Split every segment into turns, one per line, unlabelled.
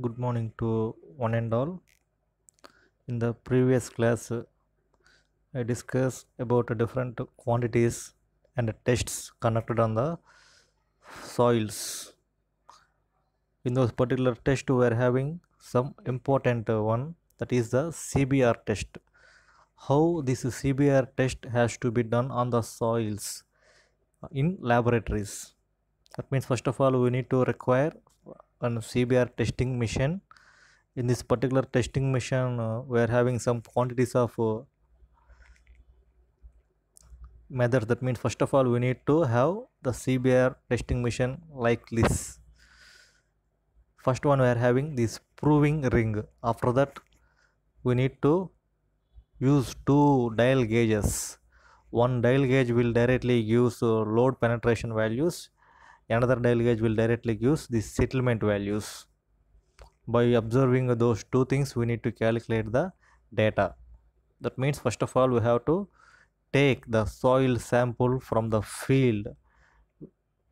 Good morning to one and all. In the previous class, I discussed about different quantities and tests conducted on the soils. In those particular tests, we are having some important one, that is the CBR test. How this CBR test has to be done on the soils in laboratories. That means first of all we need to require an CBR testing machine. In this particular testing machine, we are having some quantities of methods. That means first of all we need to have the CBR testing machine like this. First one we are having this proving ring. After that we need to use two dial gauges. One dial gauge will directly use load penetration values. Another dial gauge will directly use the settlement values. By observing those two things we need to calculate the data. That means first of all we have to take the soil sample from the field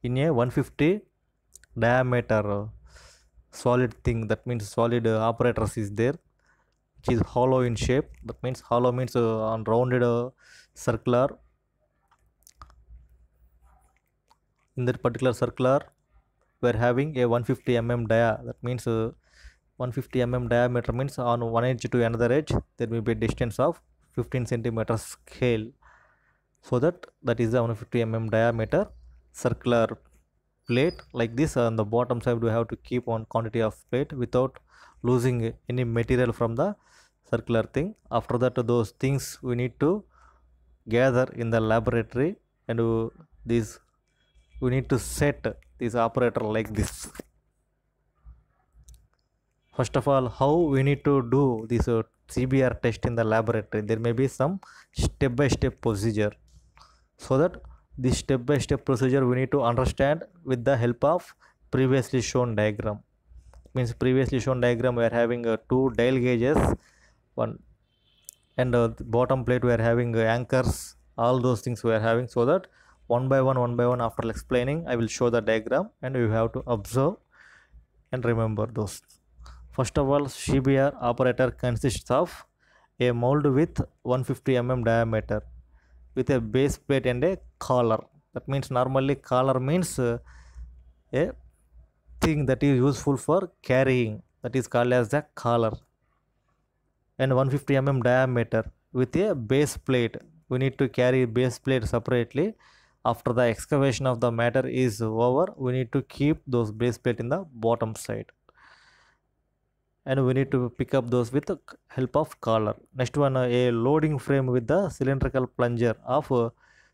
in a 150 diameter solid thing. That means solid apparatus is there which is hollow in shape. That means hollow means on rounded circular. In that particular circular we are having a 150 mm dia. That means 150 mm diameter means on one edge to another edge there will be a distance of 15 centimeters scale. So that is the 150 mm diameter circular plate. Like this, on the bottom side we have to keep one quantity of plate without losing any material from the circular thing. After that those things we need to gather in the laboratory, and these we need to set this operator like this. First of all, how we need to do this CBR test in the laboratory, there may be some step by step procedure. So that this step by step procedure we need to understand with the help of previously shown diagram. Means previously shown diagram we are having two dial gauges, one, and the bottom plate we are having anchors, all those things we are having. So that one by one after explaining I will show the diagram and you have to observe and remember those. First of all, CBR operator consists of a mold with 150 mm diameter with a base plate and a collar. That means normally collar means a thing that is useful for carrying, that is called as the collar, and 150 mm diameter with a base plate. We need to carry base plate separately. After the excavation of the matter is over, we need to keep those base plate in the bottom side, and we need to pick up those with the help of collar. Next one, a loading frame with the cylindrical plunger of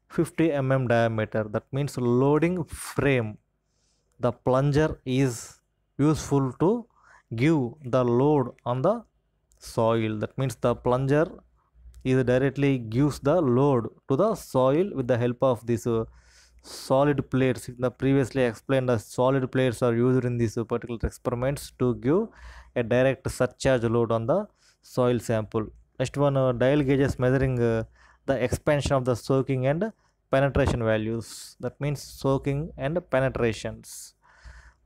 50 mm diameter. That means loading frame. The plunger is useful to give the load on the soil. That means the plunger is directly gives the load to the soil with the help of this solid plates. In the previously explained, the solid plates are used in these particular experiments to give a direct surcharge load on the soil sample. Next one, dial gauges measuring the expansion of the soaking and penetration values. That means soaking and penetrations.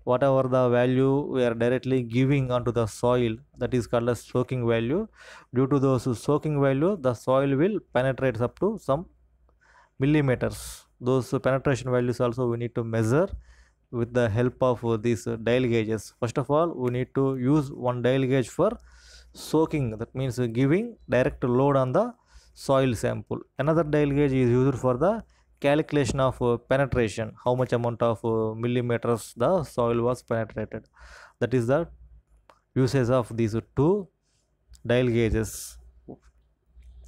Whatever the value we are directly giving onto the soil, that is called as soaking value. Due to those soaking value, the soil will penetrate up to some millimeters. Those penetration values also we need to measure with the help of these dial gauges. First of all, we need to use one dial gauge for soaking. That means giving direct load on the soil sample. Another dial gauge is used for the calculation of penetration, how much amount of millimeters the soil was penetrated. That is the usage of these two dial gauges.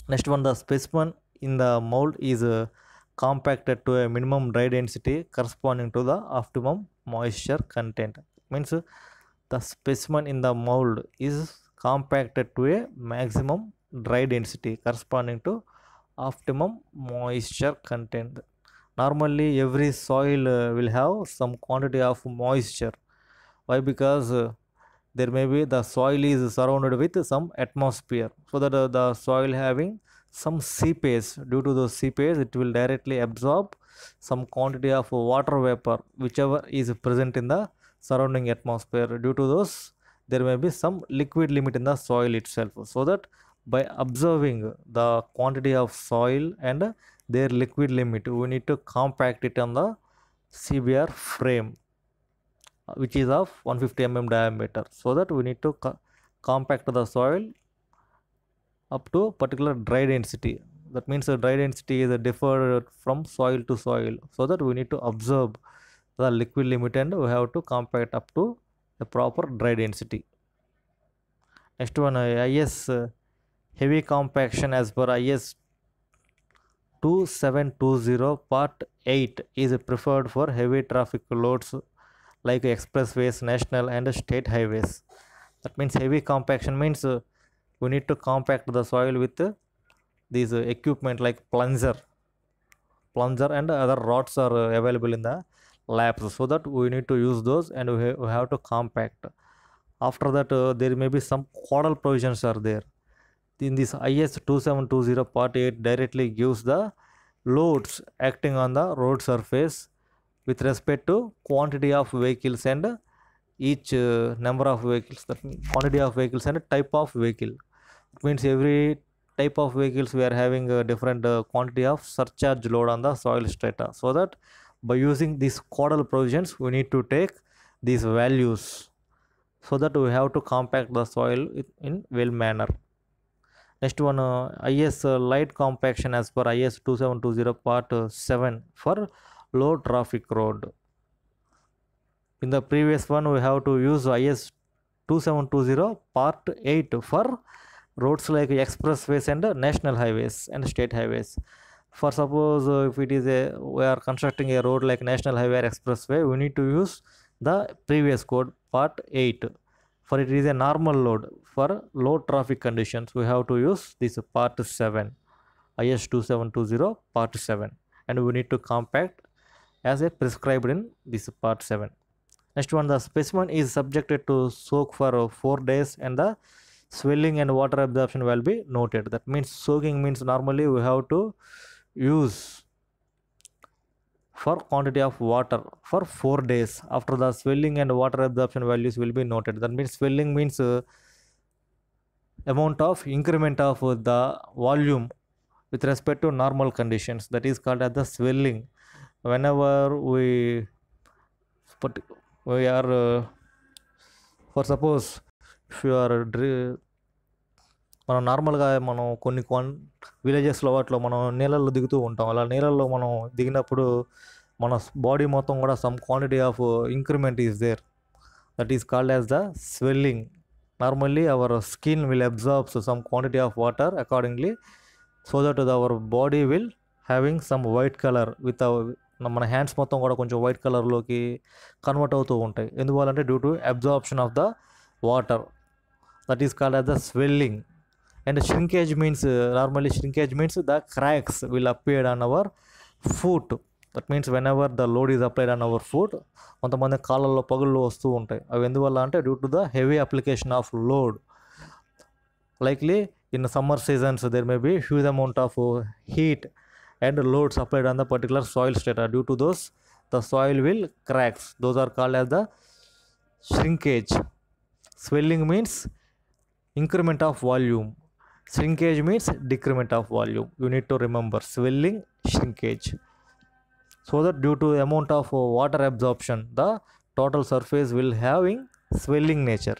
Next one, the specimen in the mold is compacted to a minimum dry density corresponding to the optimum moisture content. Means the specimen in the mold is compacted to a maximum dry density corresponding to optimum moisture content. Normally every soil will have some quantity of moisture. Why? Because there may be the soil is surrounded with some atmosphere, so that the soil having some seepage. Due to the seepage, it will directly absorb some quantity of water vapor whichever is present in the surrounding atmosphere. Due to those there may be some liquid limit in the soil itself, so that by observing the quantity of soil and their liquid limit, we need to compact it on the CBR frame, which is of 150 diameter, so that we need to compact the soil up to particular dry density. That means the dry density is differed from soil to soil, so that we need to observe the liquid limit and we have to compact up to the proper dry density. Next one, IS heavy compaction as per IS 2720 part 8 is preferred for heavy traffic loads like expressways, national and state highways. That means heavy compaction means we need to compact the soil with these equipment like plunger and other rods are available in the labs, so that we need to use those and we have to compact. After that, there may be some caudal provisions are there. In this IS 2720 part 8 directly gives the loads acting on the road surface with respect to quantity of vehicles and each number of vehicles, that means quantity of vehicles and type of vehicle. It means every type of vehicles we are having a different quantity of surcharge load on the soil strata, so that by using these caudal provisions we need to take these values, so that we have to compact the soil in well manner. Next one, IS light compaction as per IS 2720 part 7 for low traffic road. In the previous one we have to use IS 2720 part 8 for roads like expressways and national highways and state highways. For suppose if it is we are constructing a road like national highway or expressway, we need to use the previous code part 8. For it is a normal load, for low traffic conditions we have to use this part 7, IS 2720 part 7, and we need to compact as a prescribed in this part 7. Next one, the specimen is subjected to soak for 4 days and the swelling and water absorption will be noted. That means soaking means normally we have to use for quantity of water for 4 days. After the swelling and water absorption values will be noted. That means swelling means amount of increment of the volume with respect to normal conditions, that is called as the swelling. Whenever we are for suppose if you are మనం నార్మల్గా మనం కొన్ని విలేజెస్లో వాటిలో మనం నీళ్ళల్లో దిగుతూ ఉంటాం. అలా నీళ్ళల్లో మనం దిగినప్పుడు మన బాడీ మొత్తం కూడా some quantity of increment is there, that is called as the swelling. Normally our skin will absorbs some quantity of water accordingly, so that our body will having some white colour with మన hands మొత్తం కూడా కొంచెం white కలర్లోకి convert అవుతూ ఉంటాయి. ఎందువల్లంటే due to absorption of the water, that is called as the swelling. And shrinkage means normally shrinkage means the cracks will appear on our foot. That means whenever the load is applied on our foot, కొంతమంది కాళ్ళల్లో పగుళ్ళు వస్తూ ఉంటాయి. అవి ఎందువల్ల అంటే due to the heavy application of load. Likely in summer seasons there may be huge amount of heat and loads applied on the particular soil strata. Due to those the soil will cracks. Those are called as the shrinkage. Swelling means increment of volume, shrinkage means decrement of volume. You need to remember swelling, shrinkage. So that due to amount of water absorption, the total surface will having swelling nature.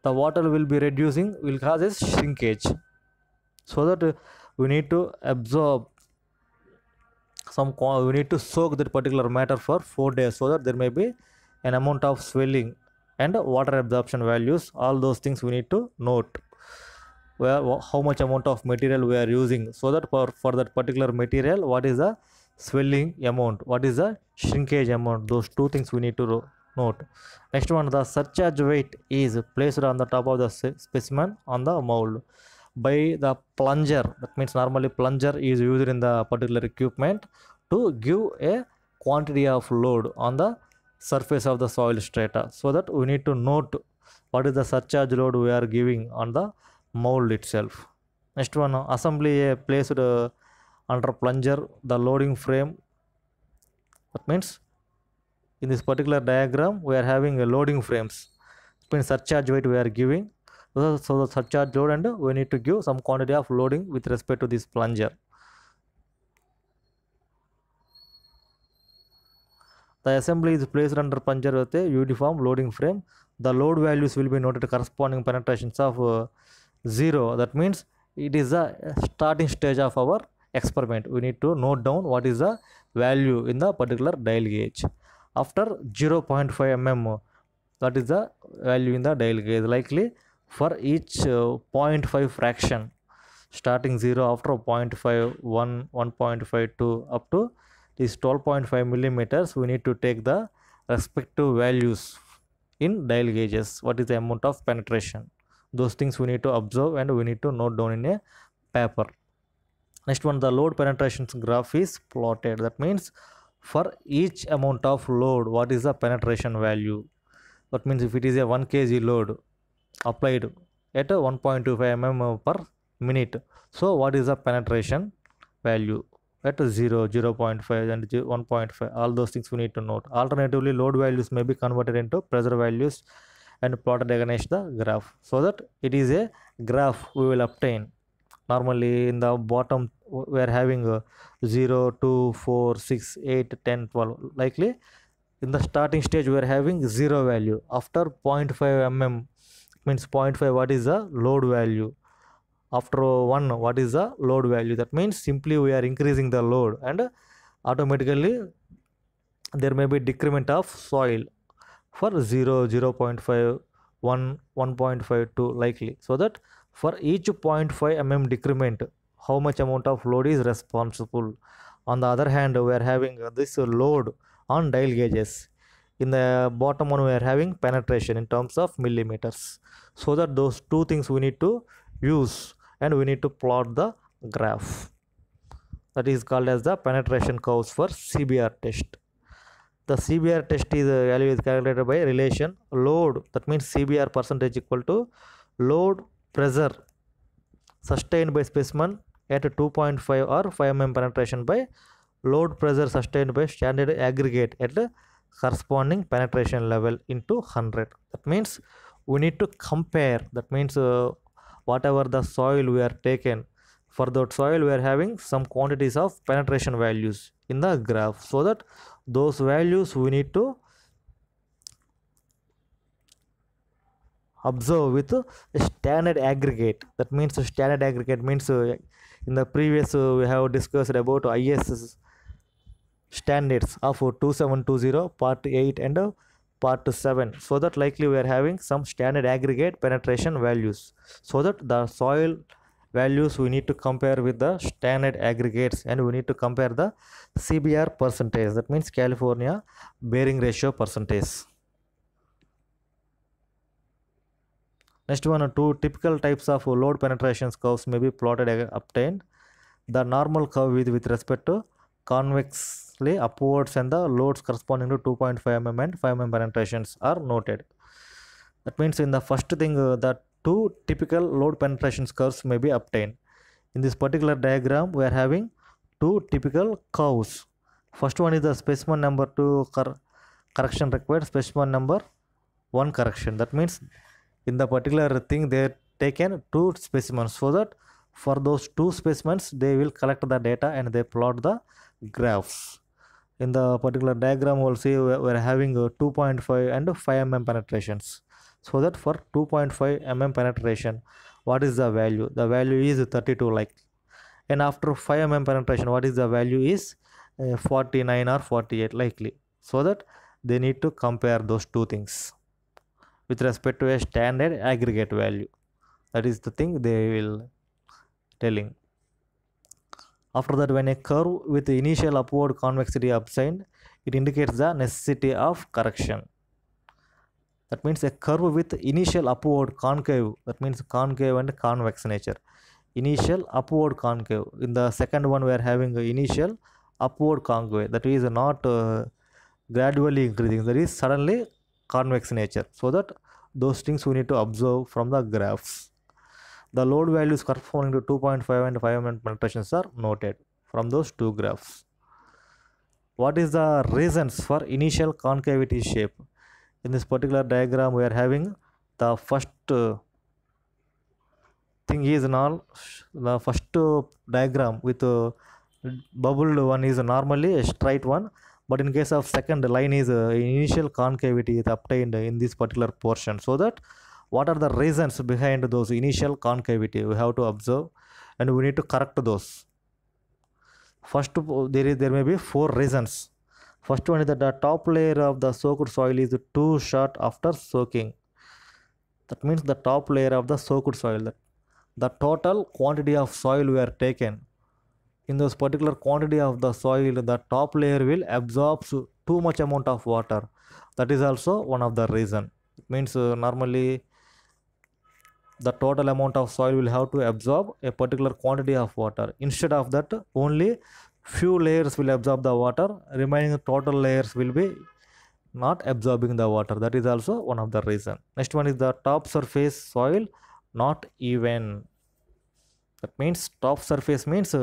The water will be reducing, will cause a shrinkage. So that we need to absorb we need to soak that particular matter for 4 days, so that there may be an amount of swelling and water absorption values. All those things we need to note, where how much amount of material we are using, so that for that particular material what is the swelling amount, what is the shrinkage amount. Those two things we need to note. Next one, the surcharge weight is placed on the top of the specimen on the mold by the plunger. That means normally plunger is used in the particular equipment to give a quantity of load on the surface of the soil strata, so that we need to note what is the surcharge load we are giving on the mold itself. Next one, assembly placed under plunger the loading frame. That means in this particular diagram we are having a loading frames. means surcharge weight we are giving. So the surcharge load, and we need to give some quantity of loading with respect to this plunger. The assembly is placed under plunger with a uniform loading frame. The load values will be noted corresponding penetrations of 0. That means it is the starting stage of our experiment. We need to note down what is the value in the particular dial gauge. After 0.5 mm, that is the value in the dial gauge. Likely for each 0.5 fraction, starting 0 after 0.5, 1, 1.52 up to this 12.5 millimeters, we need to take the respective values in dial gauges. What is the amount of penetration? Those things we need to observe and we need to note down in a paper. Next one, the load penetrations graph is plotted. That means for each amount of load, what is the penetration value? That means if it is a 1 kg load applied at 1.25 mm per minute, so what is the penetration value at 0, 0.5 and 1.5? All those things we need to note. Alternatively, load values may be converted into pressure values and plotted against the graph, so that it is a graph we will obtain. Normally in the bottom we are having 0, 2, 4, 6, 8, 10, 12. Likely in the starting stage we are having 0 value. After 0.5 mm, means 0.5, what is the load value? After 1, what is the load value? That means simply we are increasing the load, and automatically there may be decrement of soil for 0, 0.5, 1, 1.52 likely. So that for each 0.5 mm decrement, how much amount of load is responsible? On the other hand, we are having this load on dial gauges. In the bottom one we are having penetration in terms of millimeters. So that those two things we need to use, and we need to plot the graph. That is called as the penetration curves for CBR test. The CBR test is value is calculated by relation load. That means CBR percentage equal to load pressure sustained by specimen at 2.5 or 5 mm penetration by load pressure sustained by standard aggregate at the corresponding penetration level into 100. That means we need to compare. That means whatever the soil we are taken, for that soil we are having some quantities of penetration values in the graph, so that those values we need to observe with a standard aggregate. That means standard aggregate means in the previous we have discussed about IS standards of 2720 part 8 and part 7. So that likely we are having some standard aggregate penetration values, so that the soil values we need to compare with the standard aggregates, and we need to compare the CBR percentage. That means California bearing ratio percentage. Next one, two typical types of load penetration curves may be plotted obtained. The normal curve with respect to convexly upwards, and the loads corresponding to 2.5 mm and 5 mm penetrations are noted. That means in the first thing, the two typical load penetration curves may be obtained. In this particular diagram, we are having two typical curves. First one is the specimen number 2 correction required, specimen number 1 correction. That means in the particular thing they are taken two specimens, so that for those two specimens they will collect the data and they plot the graphs. In the particular diagram we'll see we are having 2.5 and 5 mm penetrations, so that for 2.5 mm penetration, what is the value? The value is 32 like, and after 5 mm penetration, what is the value is 49 or 48 likely. So that they need to compare those two things with respect to a standard aggregate value. That is the thing they will telling. After that, when a curve with initial upward convexity obtained, it indicates the necessity of correction. That means a curve with initial upward concave, that means concave and convex nature. Initial upward concave. In the second one we are having initial upward concave, that is not gradually increasing, that is suddenly convex nature. So that those things we need to observe from the graphs. The load values corresponding to 2.5 and 5 mm penetrations are noted from those two graphs. What is the reasons for initial concavity shape? In this particular diagram we are having the first thing is not the first diagram with bubbled one is normally a straight one, but in case of second line is initial concavity is obtained in this particular portion. So that what are the reasons behind those initial concavity we have to observe, and we need to correct those. First, there may be 4 reasons. First one is that the top layer of the soaked soil is too short after soaking. That means the top layer of the soaked soil, the total quantity of soil we are taken, in those particular quantity of the soil, the top layer will absorb too much amount of water. That is also one of the reason. It means normally the total amount of soil will have to absorb a particular quantity of water. Instead of that, only few layers will absorb the water, remaining total layers will be not absorbing the water. That is also one of the reason. Next one is the top surface soil not even. That means top surface means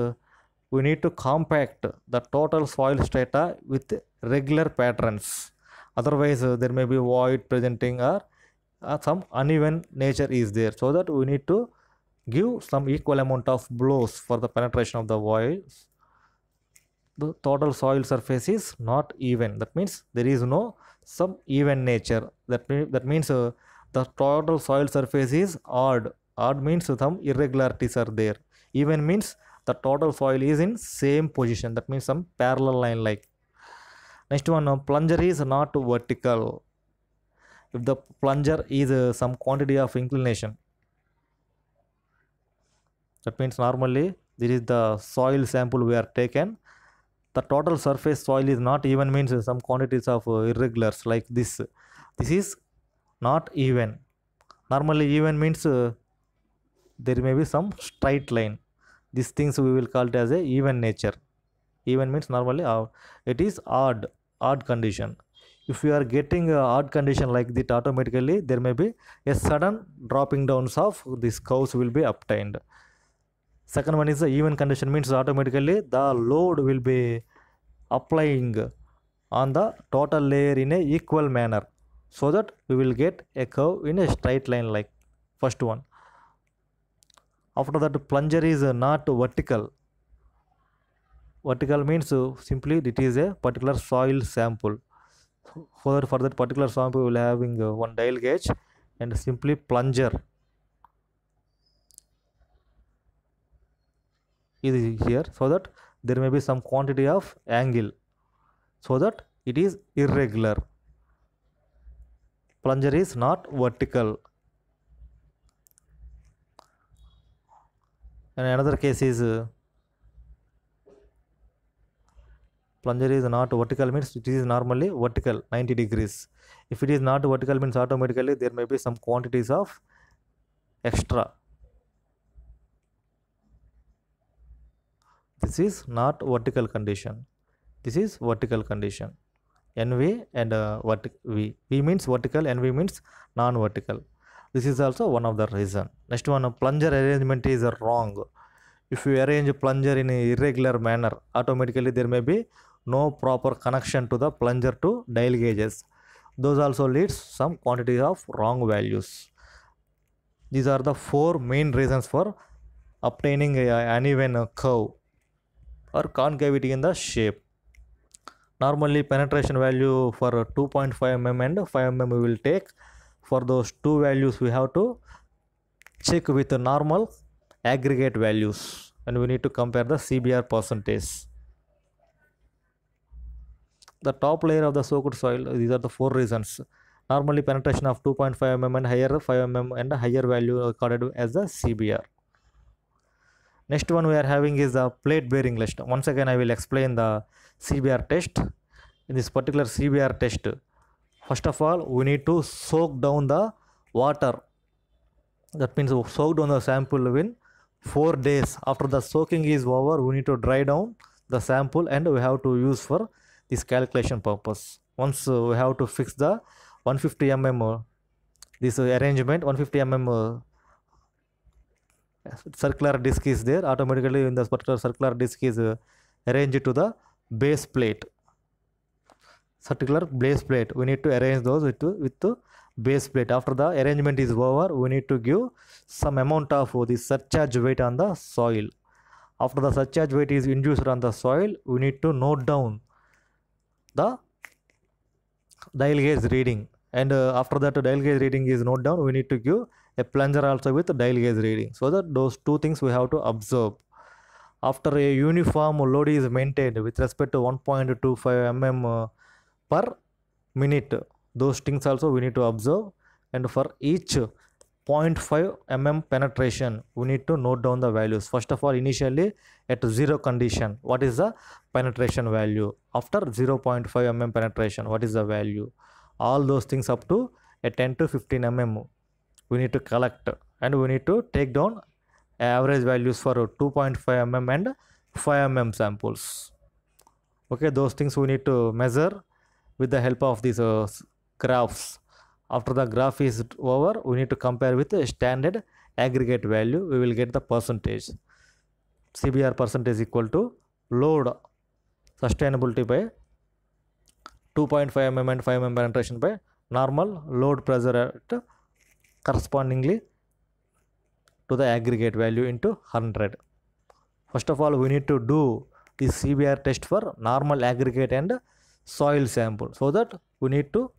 we need to compact the total soil strata with regular patterns. Otherwise, there may be void presenting or some uneven nature is there. So that we need to give some equal amount of blows for the penetration of the voids. The total soil surface is not even. That means there is no some even nature. That means the total soil surface is odd. Odd means some irregularities are there. Even means the total soil is in same position. That means some parallel line like. Next one, plunger is not vertical. If the plunger is some quantity of inclination, that means normally this is the soil sample we are taken. The total surface soil is not even means some quantities of irregulars like this. This is not even. Normally even means there may be some straight line. These things we will call it as a even nature. Even means normally it is odd condition. If you are getting a odd condition like that, automatically there may be a sudden dropping downs of these curves will be obtained. Second one is the even condition, means automatically the load will be applying on the total layer in a equal manner, so that we will get a curve in a straight line like first one. After that, plunger is not vertical. Vertical means simply it is a particular soil sample. For that particular sample we will having one dial gauge and simply plunger is here, so that there may be some quantity of angle, so that it is irregular. Plunger is not vertical. And another case is plunger is not vertical, means it is normally vertical 90 degrees. If it is not vertical, means automatically there may be some quantities of extra. This is not vertical condition. This is vertical condition. NV and V. V means vertical, NV means non-vertical. This is also one of the reason. Next one, plunger arrangement is wrong. If you arrange a plunger in an irregular manner, automatically there may be no proper connection to the plunger to dial gauges. Those also leads some quantity of wrong values. These are the 4 main reasons for obtaining an uneven curve or concavity in the shape. Normally penetration value for 2.5 mm and 5 mm we will take. For those two values we have to check with the normal aggregate values, and we need to compare the CBR percentage. The top layer of the soaked soil, these are the 4 reasons. Normally penetration of 2.5 mm and higher 5 mm and higher value recorded as the CBR. Next one we are having is the plate bearing list. Once again I will explain the CBR test. In this particular CBR test, first of all we need to soak down the water. That means soak down the sample within 4 days. After the soaking is over, we need to dry down the sample and we have to use for this calculation purpose. Once we have to fix the 150 mm this arrangement, 150 mm circular disc is there. Automatically in this particular circular disc is arranged to the base plate. Circular base plate, we need to arrange those with base plate. After the arrangement is over, we need to give some amount of the surcharge weight on the soil. After the surcharge weight is induced on the soil, we need to note down the dial gauge reading, and after that dial gauge reading is noted down, we need to give a plunger also with dial gauge reading, so that those two things we have to observe. After a uniform load is maintained with respect to 1.25 mm per minute, those things also we need to observe. And for each 0.5 mm penetration, we need to note down the values. First of all, initially at zero condition, what is the penetration value? After 0.5 mm penetration, what is the value? All those things up to a 10 to 15 mm we need to collect, and we need to take down average values for 2.5 mm and 5 mm samples. Okay, those things we need to measure with the help of these graphs. After the graph is over, we need to compare with the standard aggregate value. We will get the percentage. CBR percentage equal to load sustainability by 2.5 mm and 5 mm penetration by normal load pressure at correspondingly to the aggregate value into 100. First of all, we need to do the CBR test for normal aggregate and soil sample, so that we need to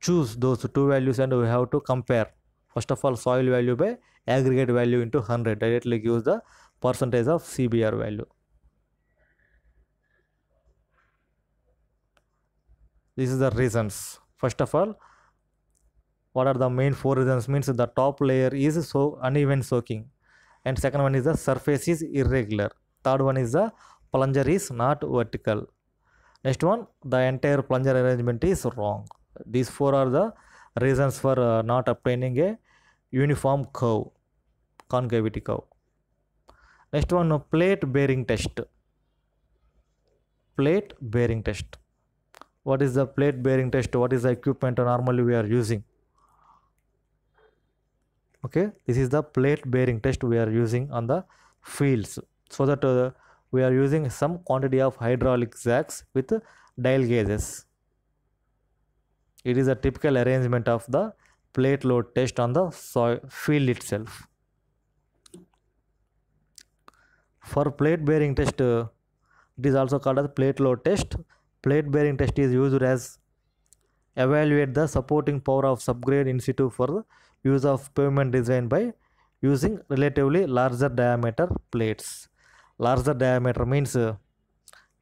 choose those two values and we have to compare. First of all, soil value by aggregate value into 100 directly gives the percentage of CBR value. This is the reasons. First of all, what are the main four reasons? Means the top layer is so uneven soaking, and second one is the surface is irregular, third one is the plunger is not vertical, next one the entire plunger arrangement is wrong. These four are the reasons for not obtaining a uniform curve, concavity curve. Next one, plate bearing test. Plate bearing test. What is the plate bearing test? What is the equipment normally we are using? Okay, this is the plate bearing test we are using on the fields, so that we are using some quantity of hydraulic jacks with dial gauges. It is a typical arrangement of the plate load test on the soil field itself. For plate bearing test, it is also called as plate load test. Plate bearing test is used as evaluate the supporting power of subgrade in situ for the use of pavement design by using relatively larger diameter plates. Larger diameter means a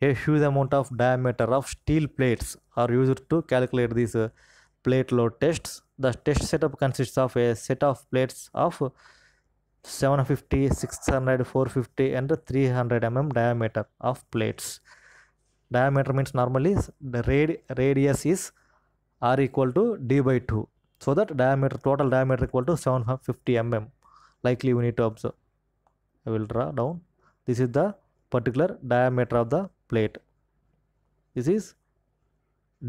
huge amount of diameter of steel plates are used to calculate these plate load tests. The test setup consists of a set of plates of 750, 600, 450 and 300 mm diameter of plates. Diameter means normally the radius is r equal to d by 2, so that total diameter equal to 750 mm. Likely we need to observe. I will draw down. This is the particular diameter of the plate. This is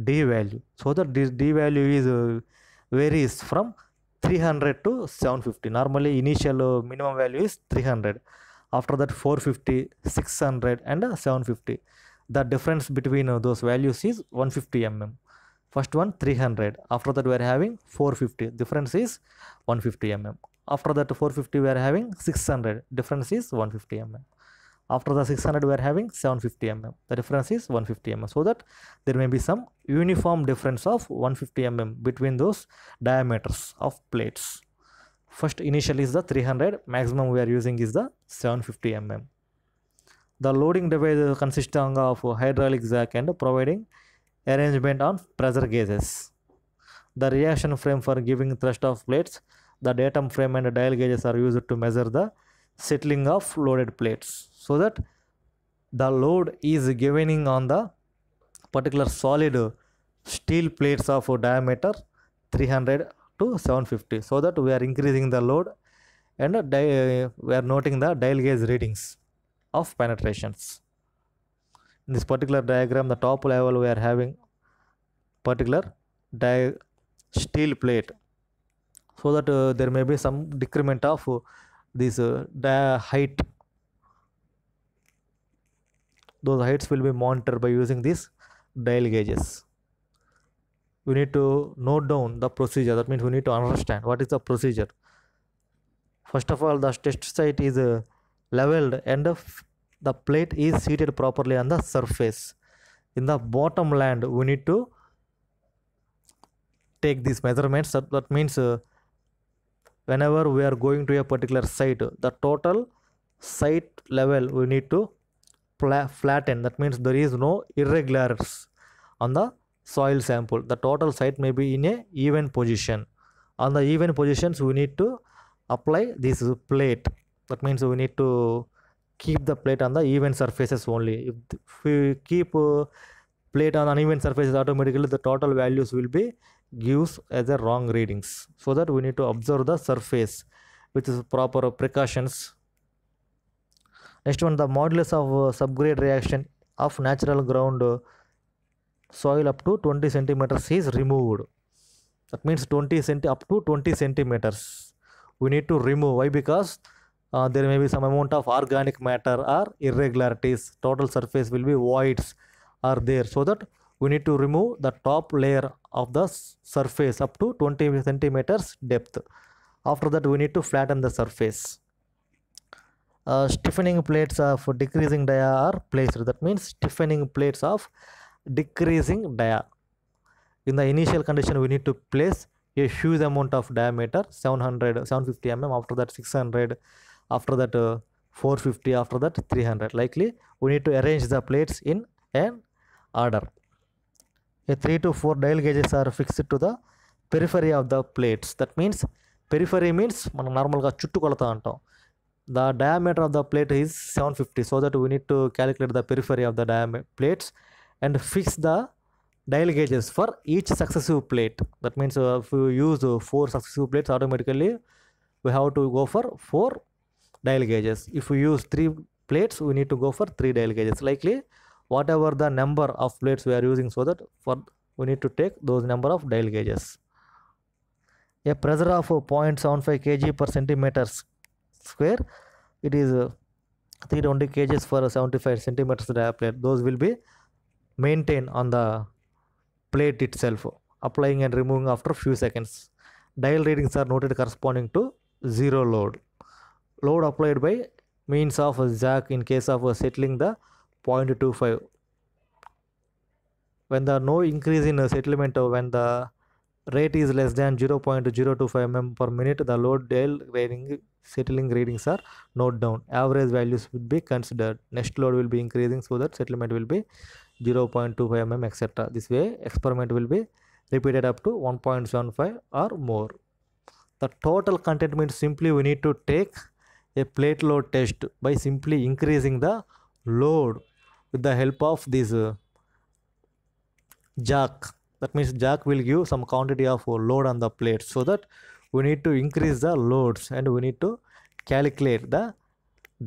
d value, so that this d value is varies from 300 to 750. Normally initial minimum value is 300. After that 450, 600 and 750. The difference between those values is 150 mm. First one 300. After that we are having 450. Difference is 150 mm. After that 450 we are having 600. Difference is 150 mm. After the 600 we are having 750 mm. The difference is 150 mm. So that there may be some uniform difference of 150 mm between those diameters of plates. First initial is the 300. Maximum we are using is the 750 mm. The loading device consisting of hydraulic jack and providing arrangement on pressure gauges. The reaction frame for giving thrust of plates. The datum frame and dial gauges are used to measure the settling of loaded plates, so that the load is given on the particular solid steel plates of diameter 300 to 750, so that we are increasing the load and we are noting the dial gauge readings of penetrations. In this particular diagram, the top level we are having particular steel plate, so that there may be some decrement of this height. Those heights will be monitored by using these dial gauges. we need to note down the procedure. That means we need to understand what is the procedure. First of all, the test site is leveled and the plate is seated properly on the surface. In the bottom land, we need to take these measurements. That means whenever we are going to a particular site, the total site level we need to flatten. That means there is no irregularities on the soil sample. The total site may be in a even position. On the even positions, we need to apply this plate. That means we need to keep the plate on the even surfaces only. If we keep plate on uneven surfaces, automatically the total values will be gives as a wrong readings. So that we need to observe the surface with proper precautions. Next one, the modulus of subgrade reaction of natural ground soil up to 20 centimeters is removed. That means up to 20 centimeters we need to remove. Why? Because there may be some amount of organic matter or irregularities. Total surface will be voids are there. So that we need to remove the top layer of the surface up to 20 centimeters depth. After that, we need to flatten the surface. Stiffening plates of decreasing dia are placed. That means stiffening plates of decreasing dia. In the initial condition, we need to place a huge amount of diameter, 750 mm, after that 600, after that 450, after that 300. Likely, we need to arrange the plates in an order. A 3 to 4 dial gauges are fixed to the periphery of the plates. That means periphery means మనం నార్మల్గా చుట్టుకొలత అంటాం. The diameter of the plate is 750, so that we need to calculate the periphery of the plates and fix the dial gauges for each successive plate. That means if we use 4 successive plates, automatically we have to go for 4 dial gauges. If we use 3 plates, we need to go for 3 dial gauges. Likely, whatever the number of plates we are using, so that we need to take those number of dial gauges. A pressure of 0.75 kg per centimeter square, it is 320 kgs for 75 centimeters dia plate. Those will be maintained on the plate itself, applying and removing after few seconds. Dial readings are noted corresponding to zero load. Load applied by means of a jack in case of settling the 0.25. When the no increase in settlement, when the rate is less than 0.025 mm per minute, the load dial settling readings are noted down. Average values will be considered. Next load will be increasing, so that settlement will be 0.25 mm, etc. This way, experiment will be repeated up to 1.75 or more. The total content means simply we need to take a plate load test by simply increasing the load with the help of this jack. That means jack will give some quantity of load on the plate, so that we need to increase the loads and we need to calculate the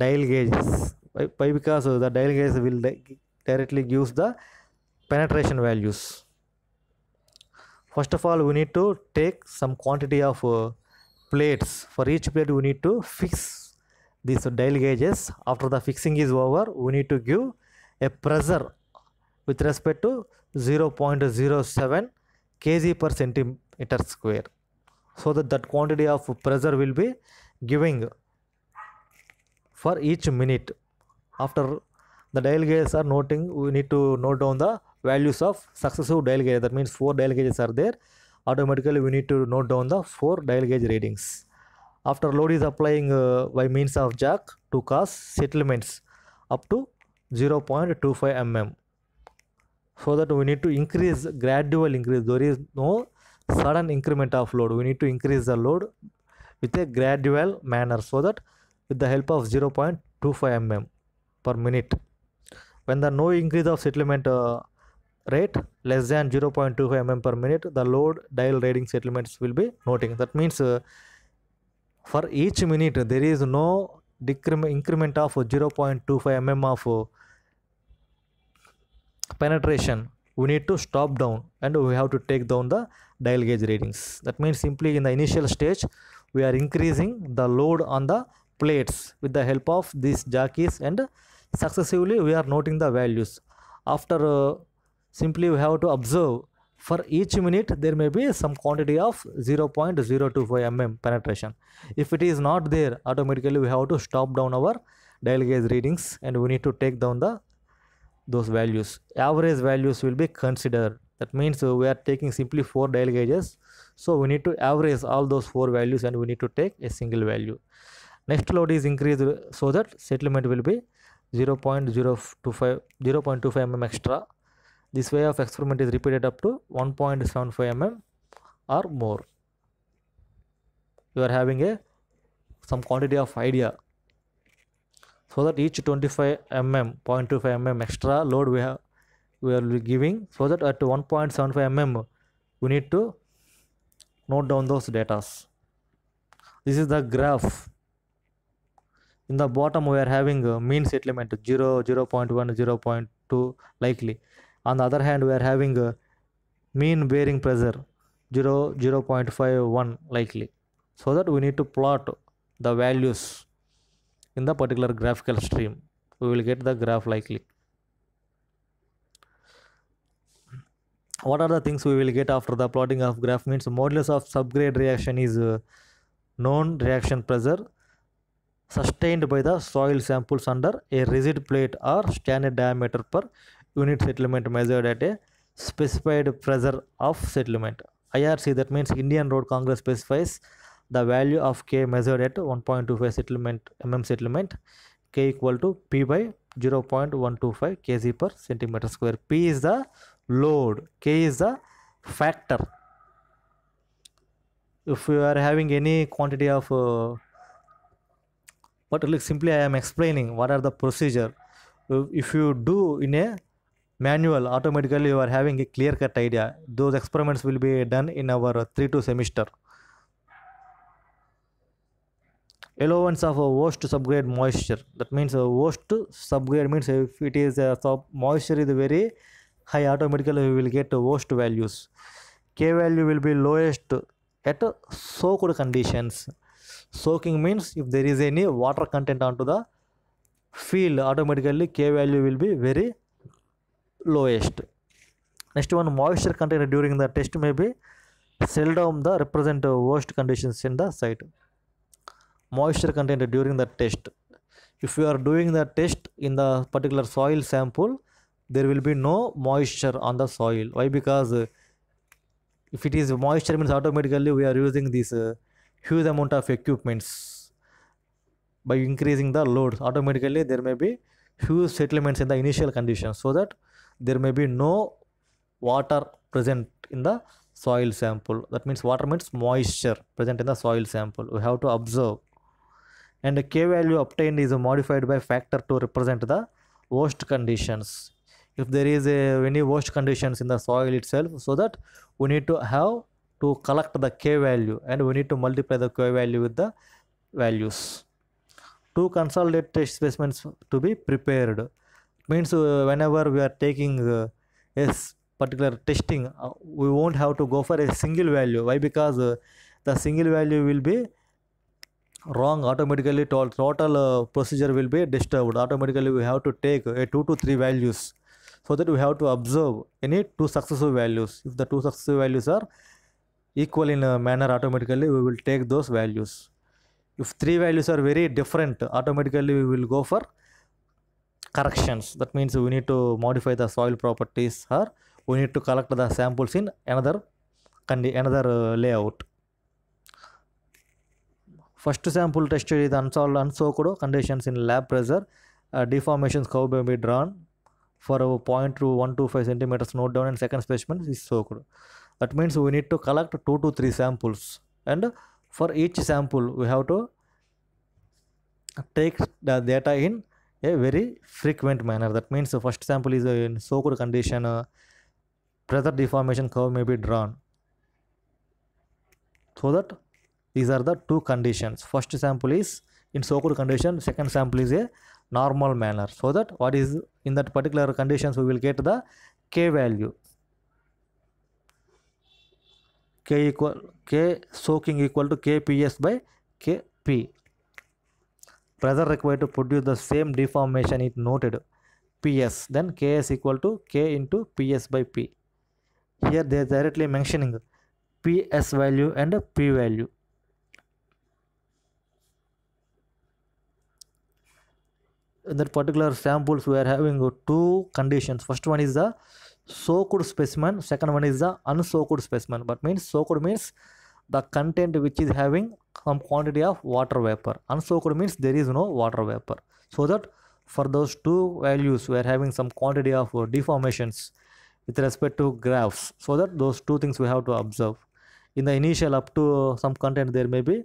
dial gauges. Why? Because the dial gauge will directly gives the penetration values. First of all, we need to take some quantity of plates. For each plate, we need to fix these dial gauges. After the fixing is over, we need to give a pressure with respect to 0.07 kg per centimeter square, so that quantity of pressure will be giving for each minute. After the dial gauges are noting, we need to note down the values of successive dial gauge. That means 4 dial gauges are there. Automatically, we need to note down the 4 dial gauge readings. After load is applying by means of jack to cause settlements up to 0.25 mm. So that we need to increase, gradual increase. There is no sudden increment of load. We need to increase the load with a gradual manner, so that with the help of 0.25 mm per minute. When the no increase of settlement rate less than 0.25 mm per minute, the load dial reading settlements will be noting. That means for each minute there is no increment of 0.25 mm of penetration. We need to stop down and we have to take down the dial gauge readings. That means simply in the initial stage we are increasing the load on the plates with the help of these jackies, and successively we are noting the values. After simply we have to observe For each minute there may be some quantity of 0.025 mm penetration. If it is not there, automatically we have to stop down our dial gauge readings and we need to take down those values. Average values will be considered. That means we are taking simply 4 dial gauges, so we need to average all those 4 values and we need to take a single value. Next load is increased so that settlement will be 0.25 mm extra. This way of experiment is repeated up to 1.75 mm or more. You are having some quantity of idea, so that each 25 mm 0.25 mm extra load we are giving, so that at 1.75 mm we need to note down those data. This is the graph. In the bottom we are having mean settlement 0, 0.1, 0.2 likely. On the other hand, we are having mean bearing pressure 0, 0.51 likely. So that we need to plot the values in the particular graphical stream. We will get the graph likely. What are the things we will get after the plotting of graph? Means modulus of subgrade reaction is known reaction pressure sustained by the soil samples under a rigid plate or standard diameter per unit settlement measured at a specified pressure of settlement. IRC, that means Indian Road Congress, specifies the value of K measured at 1.25 settlement, K equal to P by 0.125 kg per centimeter square. P is the load, K is the factor. If you are having any quantity of but simply I am explaining what are the procedure. If you do in a manual, automatically you are having a clear cut idea. Those experiments will be done in our 3-2 semester. Allowance of a worst subgrade moisture. That means worst subgrade means if it is moisture is very high, automatically we will get worst values. K value will be lowest at soaked conditions. Soaking means if there is any water content onto the field, automatically K value will be very lowest. Next one, moisture content during the test may be seldom the represent worst conditions in the site. Moisture content during the test. If you are doing the test in the particular soil sample, there will be no moisture on the soil. Why? Because if it is moisture means automatically we are using this huge amount of equipments. By increasing the loads, automatically there may be huge settlements in the initial conditions, so that there may be no water present in the soil sample. That means water means moisture present in the soil sample. We have to observe. And the K value obtained is modified by factor to represent the worst conditions. If there is any worst conditions in the soil itself, so that we need to have to collect the K value and we need to multiply the K value with the values. 2 consolidated test specimens to be prepared. Means whenever we are taking a particular testing, we won't have to go for a single value. Why? Because the single value will be wrong. Automatically total procedure will be disturbed. Automatically we have to take a 2 to 3 values, so that we have to observe any 2 successive values. If the 2 successive values are equal in a manner, automatically we will take those values. If 3 values are very different, automatically we will go for corrections. That means we need to modify the soil properties, or we need to collect the samples in another layout. First sample tested is unsoaked conditions in lab pressure. Deformations curve may be drawn for 0.125 centimeters note down, and second specimen is soaked. That means we need to collect 2 to 3 samples, and for each sample we have to take the data in a very frequent manner. That means the first sample is in soaked condition, pressure deformation curve may be drawn, so that these are the 2 conditions. First sample is in soaked condition, second sample is a normal manner, so that what is in that particular conditions we will get the K value. K soaking equal to Kps by Kp. Pressure required to produce the same deformation is noted Ps. Then Ks equal to K into Ps by P. Here they are directly mentioning PS value and P value. In that particular samples we are having two conditions. First one is the soaked specimen, second one is the unsoaked specimen. But means soaked means the content which is having some quantity of water vapor. Unsoaked means there is no water vapor. So that for those two values we are having some quantity of deformations with respect to graphs. So that those two things we have to observe. In the initial up to some content there may be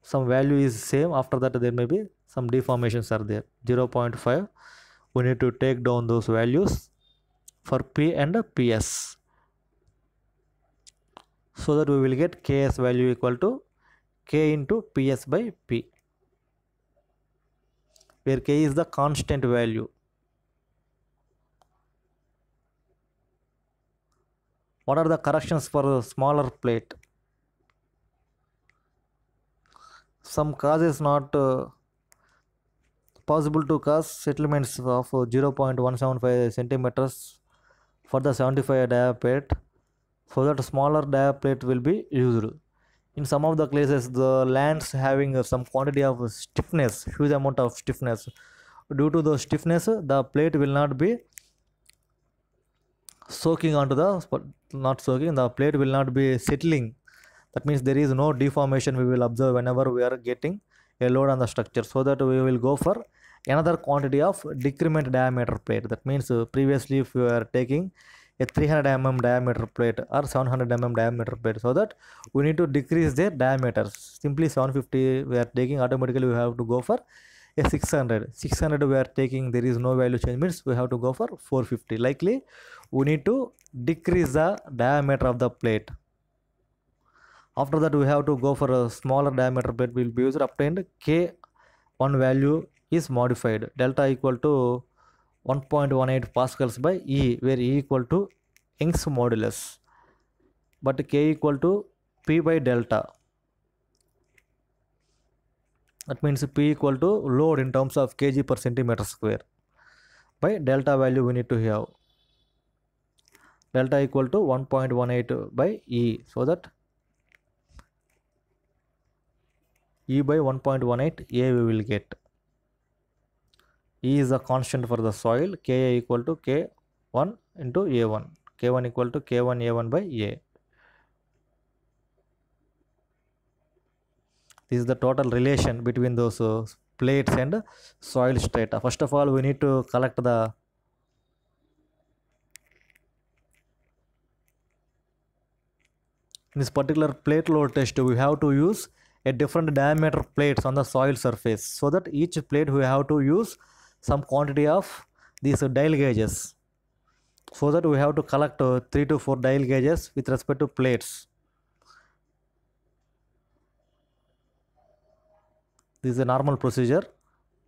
some value is same, after that there may be some deformations are there. 0.5 we need to take down those values for P and PS, so that we will get Ks value equal to K into PS by P, where K is the constant value. What are the corrections for a smaller plate? Some causes not possible to cause settlements of 0.175 centimeters for the 75 dia plate, so that smaller dia plate will be used. In some of the cases the lands having some quantity of stiffness, huge amount of stiffness, due to the stiffness the plate will not be soaking onto the the plate will not be settling. That means there is no deformation we will observe whenever we are getting a load on the structure. So that we will go for another quantity of decrement diameter plate. That means previously if you are taking a 300 mm diameter plate or 700 mm diameter plate, so that we need to decrease their diameters. Simply 750 we are taking, automatically we have to go for a 600 we are taking, there is no value change, means we have to go for 450. Likely we need to decrease the diameter of the plate. After that we have to go for a smaller diameter plate will be used, obtained K1 value is modified, delta equal to 1.18 pascals by E, where E equal to Young's modulus, but K equal to P by delta. That means P equal to load in terms of kg per centimeter square, by delta value we need to have delta equal to 1.18 by E, so that E by 1.18 A we will get. E is a constant for the soil, Ka equal to K1 into A1, K1 equal to K1 A1 by A. This is the total relation between those plates and soil strata. First of all we need to collect the in this particular plate load test we have to use a different diameter plates on the soil surface, so that each plate we have to use some quantity of these dial gauges, so that we have to collect 3 to 4 dial gauges with respect to plates. This is a normal procedure.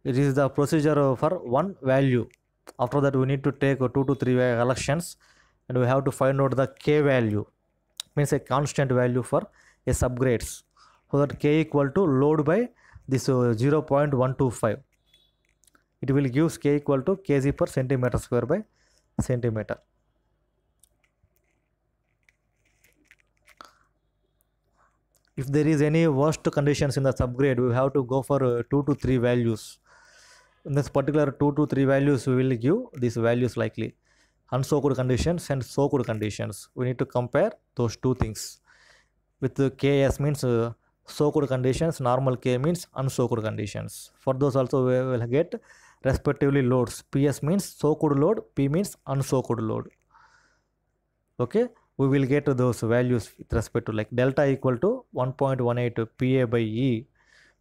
It is the procedure for one value. After that we need to take 2 to 3 collections and we have to find out the K value, means a constant value for a subgrades, so that K equal to load by this 0.125. It will give K equal to kg per centimeter square by centimeter. If there is any worst conditions in the subgrade, we have to go for 2 to 3 values. In this particular 2 to 3 values, we will give these values likely. Unsoaked conditions and soaked conditions. We need to compare those two things. With the Ks means soaked conditions, normal K means unsoaked conditions. For those also we will get respectively loads. PS means soaked load, P means unsoaked load. Okay, we will get those values with respect to like delta equal to 1.18 Pa by E,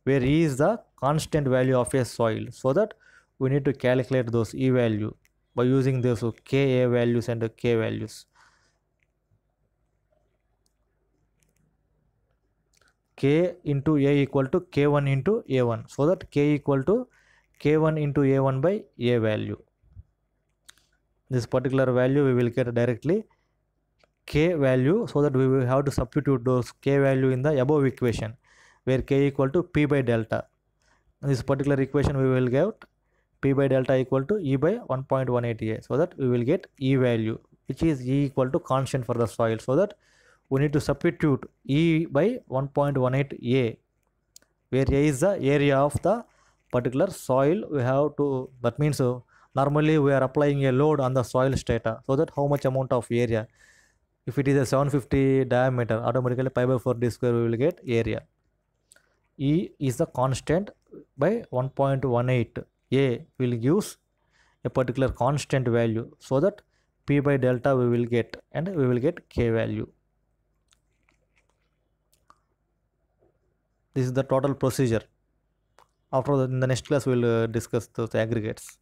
where E is the constant value of a soil, so that we need to calculate those E value by using those Ka values and K values. K into A equal to K1 into A1, so that K equal to K1 into A1 by A value. This particular value we will get directly K value, so that we will have to substitute those K value in the above equation, where K equal to P by delta. In this particular equation we will get P by delta equal to E by 1.18A, so that we will get E value which is E equal to constant for the soil. So that we need to substitute E by 1.18 A, where A is the area of the particular soil. We have to, that means normally we are applying a load on the soil strata, so that how much amount of area. If it is a 750 diameter, automatically pi by 4 d square we will get area. E is the constant by 1.18 A will gives a particular constant value, so that P by delta we will get, and we will get K value. This is the total procedure. After that, in the next class we will discuss those aggregates.